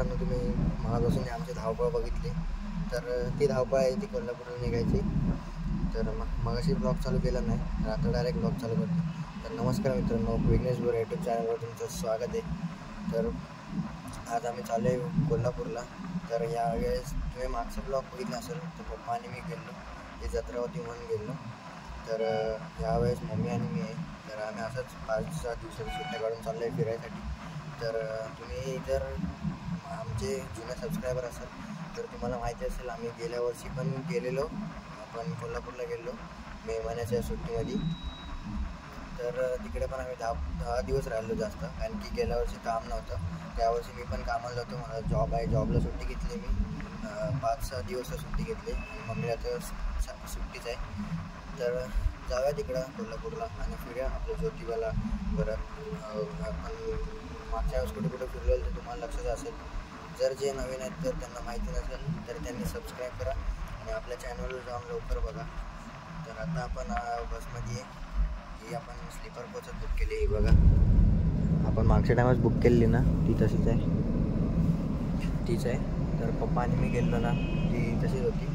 मित्रांनो, तुम्ही मगापासून आमची धावपळ बघितली, तर ती धावपळ आहे ती कोल्हापूरला निघायची. तर मगाशी ब्लॉग चालू केला नाही, तर आता डायरेक्ट ब्लॉग चालू करतो. तर नमस्कार मित्रांनो, विघ्नेश बोर यूट्यूब चॅनलवर तुमचं स्वागत आहे. तर आज आम्ही चालू आहे कोल्हापूरला. तर यावेळेस तुम्ही मागचा ब्लॉग बघितला असेल, तर पप्पा आणि मी गेलो, ती जत्रा होती म्हणून गेलो. तर यावेळेस मम्मी आणि मी आहे. तर आम्ही असंच 5-6 दिवसाची सुट्ट्या काढून चाललो आहे फिरायसाठी. तर तुम्ही जर आमचे जुने सबस्क्रायबर असाल तर तुम्हाला माहिती असेल, आम्ही गेल्या वर्षी पण गेलेलो, आपण कोल्हापूरला गेलो मे महिन्याच्या सुट्टीमध्ये. तर तिकडे पण आम्ही 10 दिवस राहिलो जास्त, कारण की गेल्या वर्षी काम नव्हतं. त्यावर्षी मी पण कामाला जातो, मला जॉब आहे, जॉबला सुट्टी घेतली मी. 5-6 दिवस सुट्टी घेतली आणि मम्मीला तर सुट्टीच आहे. तर जाऊया तिकडं कोल्हापूरला आणि फिरूया आपल्या ज्योतिबाला. परत आपण मागच्या वेळेस कुठे कुठे फिरलेलं तर तुम्हाला लक्षात असेल. जर जे नवीन आहेत तर त्यांना माहिती नसेल तर त्यांनी सबस्क्राईब करा आणि आपल्या चॅनलवर जाऊन लवकर बघा. तर आता आपण बसमध्ये ही आपण स्लीपर कोचच बुक केली. ही बघा, आपण मागच्या टायमाच बुक केलेली ना, ती तशीच आहे, तीच आहे. तर पप्पा आणि मी गेलो ना, ती तशीच होती.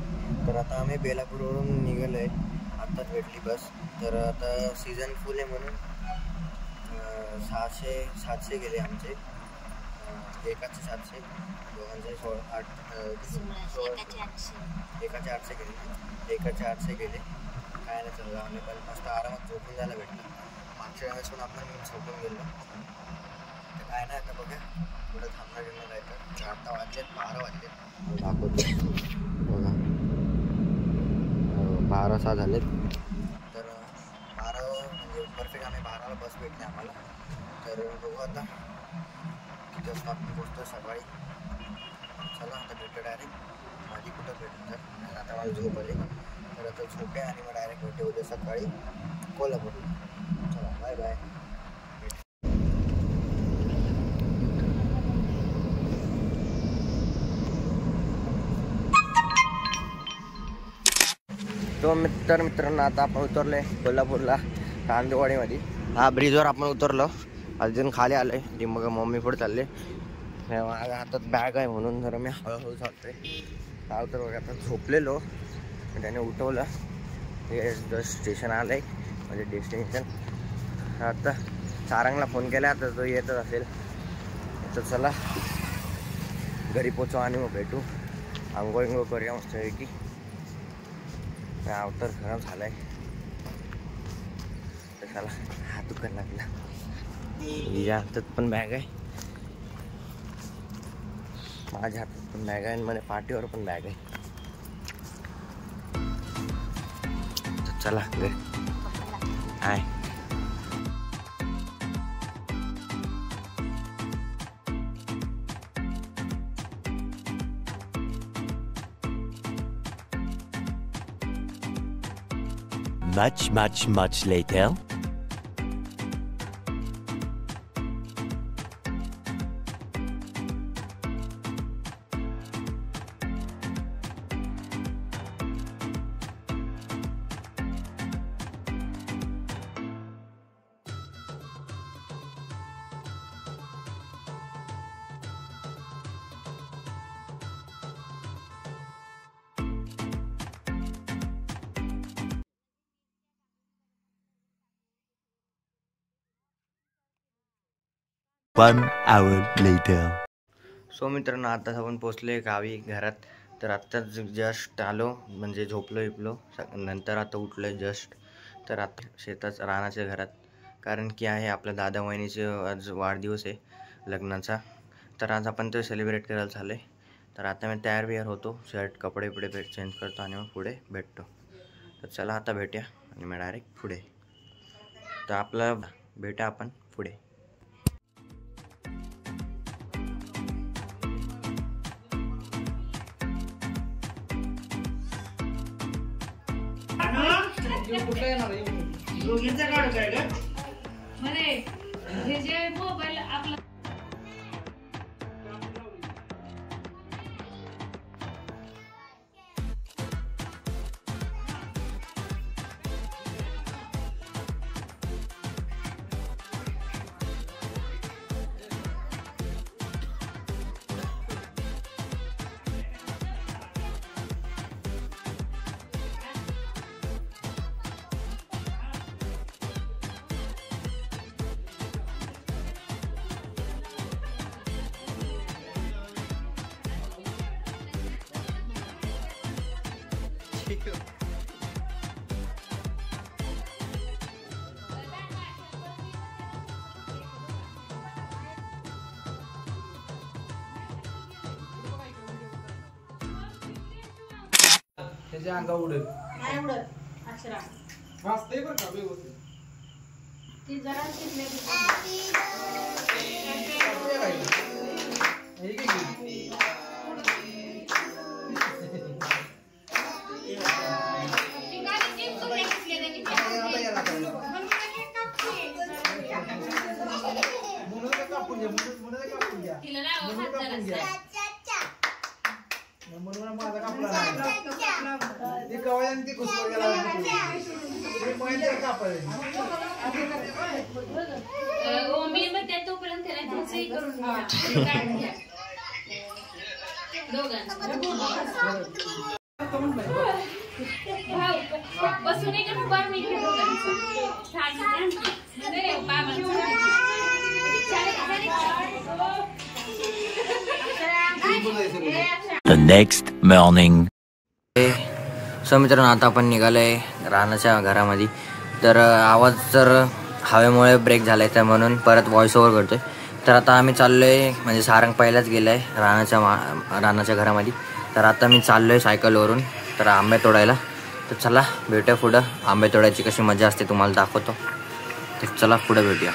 तर आता आम्ही बेलापूरवरून निघालो आहे, आत्ताच भेटली बस. तर आता सीझन फुल आहे म्हणून 600-700 गेले आमचे, एकाचे 700, दोघांचे 800 गेले, एकाचे 800 गेले. काय नाही चाललं, आम्ही पण मस्त आरामात झोपून जायला भेटलं. मागच्या वेळेस पण आपण झोपून गेलो. तर काय नाही, आता बघा थोडं थांबणार घेणार आहे. तर आता वाजलेत 12 वाजलेत, दाखवतो बघा, 12:06 झालेत. तर 12 म्हणजे परफेक्ट आम्ही 12ला बस भेटली आम्हाला. तर बघू आता किती वाजता आपण पोचतो सकाळी. चला आता भेटू डायरेक्ट, माझी कुठं भेटतं. आता मला झोप आली, तर आता झोपे आणि मग डायरेक्ट भेटू उद्या सकाळी कोल्हापूरला. चला बाय बाय. तो मित्रांनो, आता आपण उतरलो आहे कोल्हापूरला कांदेवाडीमध्ये. हा ब्रिजवर आपण उतरलो, अजून खाली आलो आहे. मग मम्मी पुढे चालले, माझ्या हातात बॅग आहे म्हणून जरा मी हळूहळू चालतो आहे. हा उतर बघा, आता झोपलेलो, त्याने उठवलं. हे स्टेशन आलं आहे, म्हणजे डेस्टिनेशन. आता सारंगला फोन केला, आता तो येतच असेल. तर चला घरी पोचू आणि मग भेटू, आंघोळ करूया मस्तपैकी. अवतार खराब झाला आहे, तर चला हात दुखायला लागला. या हातात पण बॅग आहे, माझ्या हातात पण बॅग आहे आणि माझ्या पाठीवर पण बॅग आहे. तर चला घरी हाय. Much later. One hour later. So मित्रांनो, आता आपण पोचले गावी घरात. तर आत्ताच जस्ट आलो, म्हणजे झोपलो इपलो, नंतर आता उठलो आहे जस्ट. तर आता शेतात रानाच्या घरात, कारण की आहे आपल्या दादा वहिनीचे आज वाढदिवस आहे लग्नाचा. तर आज आपण ते सेलिब्रेट करायला चाललो आहे. तर आता मी तयार बियार होतो, शर्ट कपडे चेंज करतो आणि मग पुढे भेटतो. तर चला आता भेटूया आणि मग डायरेक्ट पुढे. तर आपला भेटा आपण पुढे. दोघींचा काढ काय का म्हणे हे जे मोबाईल आपला त्याच्या अंगा उडेल नाही उडत अक्षरा वाचते बरं का व्यवस्थित. ती जरा शिकले हे घे. म्हणून ते कापून घ्या, म्हणून ते कापून घ्या. तिला नाही म्हणून कापून घ्या. म्हणून माझा कापला नाही. ते कवळ्याने ते घुसवून गेला. ते महिन्यात कापायला. मी मग त्या तोपर्यंत त्याला ठेचही करून घ्या बसून एक बार मी The next morning. सो मित्रांनो आता आपण निघालोय रानाच्या घरामध्ये. तर आवाज जर हवेमुळे ब्रेक झालाय तर म्हणून परत व्हॉइस ओव्हर करतोय. तर आता आम्ही चाललोय म्हणजे सारंग पहिलाच गेलाय रानाच्या घरामध्ये. तर आता मी चाललोय सायकलवरून तर आंबे तोडायला. तर चला भेटूया पुढं. आंबे तोडायची कशी मजा असते तुम्हाला दाखवतो. तर चला पुढे भेटूया.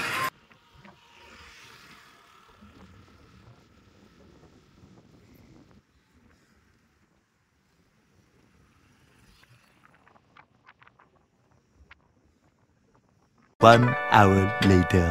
One hour later.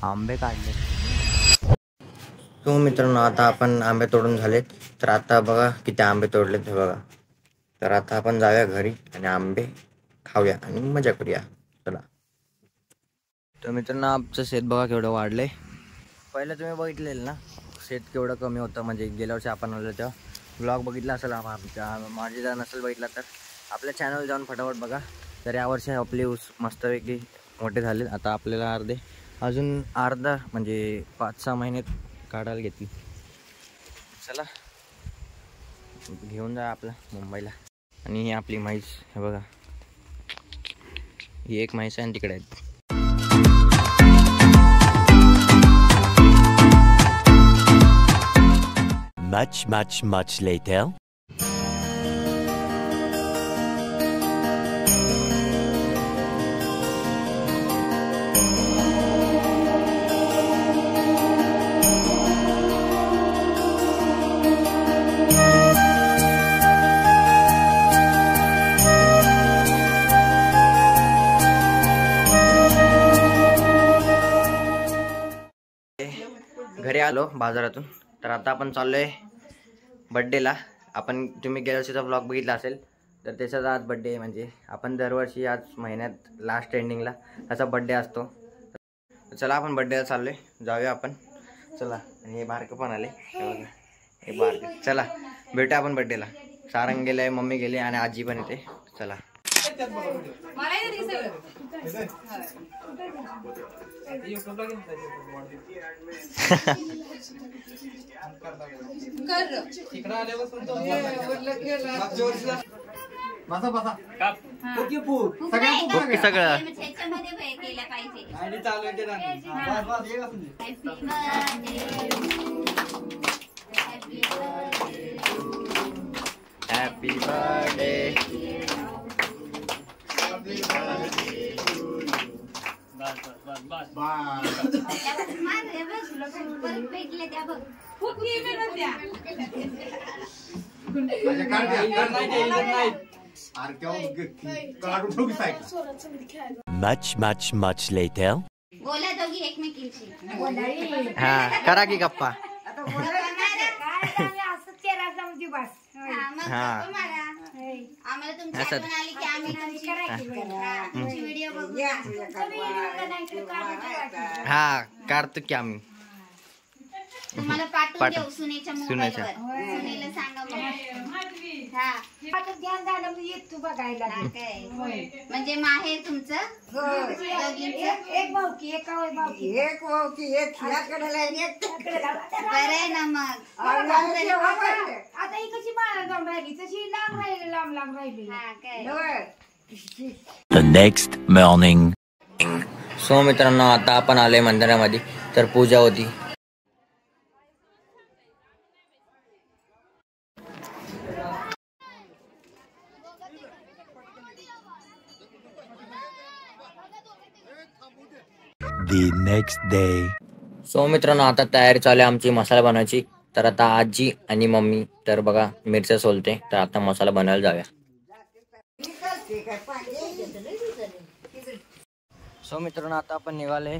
आंबे काढले. तो मित्रांनो आता आपण आंबे तोडून झालेत. तर आता बघा किती आंबे तोडलेत हे बघा. तर आता आपण जाऊया घरी आणि आंबे खाऊया आणि मजा करूया. चला. तर मित्रांनो आमचं शेत बघा केवढं वाढलंय. पहिलं तुम्ही बघितलेलं ना शेत केवढं कमी होतं. म्हणजे गेल्या वर्षी आपण आलो तेव्हा ब्लॉग बघितला असेल आमच्या. माझे जर नसेल बघितला तर आपल्या चॅनल जाऊन फटाफट बघा. तर यावर्षी आपले ऊस मस्तपैकी मोठे झाले. आता आपल्याला अजून अर्धा म्हणजे 5-6 महिने काढायला घेतली. चला घेऊन जा आपला मुंबईला. आणि ही आपली म्हैस हे बघा. ही एक म्हैस आहे आणि तिकडे आहेत. Much later. घरी आलो बाजारातून. तर आता आपण चाललोय बड्डेला. आपण तुम्ही गेल्या वर्षीचा ब्लॉग बघितला असेल तर त्याचाच आज बड्डे. म्हणजे आपण दरवर्षी आज महिन्यात लास्ट एंडिंगला त्याचा बड्डे असतो. चला आपण बड्डेला चाललोय. जाऊया आपण. चला. आणि हे बारकं पण आले हे बारकं. चला भेटूया आपण बड्डेला. सारंग गेले, मम्मी गेले आणि आजी पण येते. चला. सगळं हॅपी बर्थडे. Much later. बोला दोघी एकमेकींची. हा करा की गप्पा. आम्हाला तुमची आठवण आली की आम्ही तुमची व्हिडिओ बघू. हा काढतो की आम्ही. तुम्हाला पाठवून पाठव. देऊ सुनेच्या सुनेच्या. मोबाईलवर. सुनेला सांगा मग. माधवी हा आता ध्यान झालं म्हणजे येत तू बघायला हा, काय म्हणजे माहेर तुमचं दोघींचं? एक भावकी एक आवय भावकी एक भावकी एक ह्याकडे एक बरं आहे ना मग. आता ही कशी मारा जाऊन राहिली तशी लांब राहिली लांब राहिली हा काय The next morning. सो मित्रांनो आता आपण आलोय मंदिरामध्ये. तर पूजा होती. The next day. सो मित्रांनो आता तयारी चालू आहे आमची मसाला बनवायची. तर आता आजी आणि मम्मी तर बघा मिरच्या सोलते. तर आता मसाला बनवायला जाऊया. सो मित्रांनो आता आपण निघाले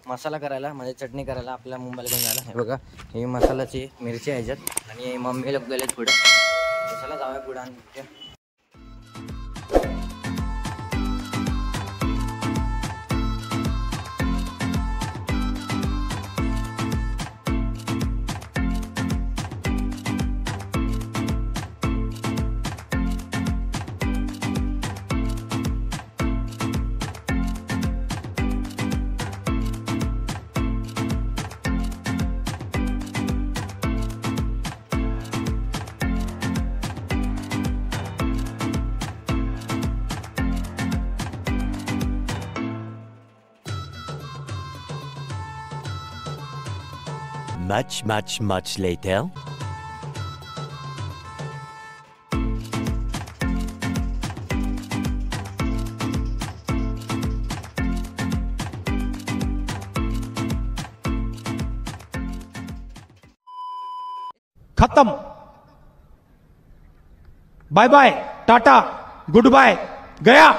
मसाला करायला म्हणजे चटणी करायला आपल्या मुंबईला घेऊन जायला. हे बघा ही मसाल्याची मिरची आहे ह्याच्यात आणि मम्मी लोक गेलेत पुढे. मसाला जाऊया पुढे आणि Much later. खत्म. Bye bye, tata, good bye, गया.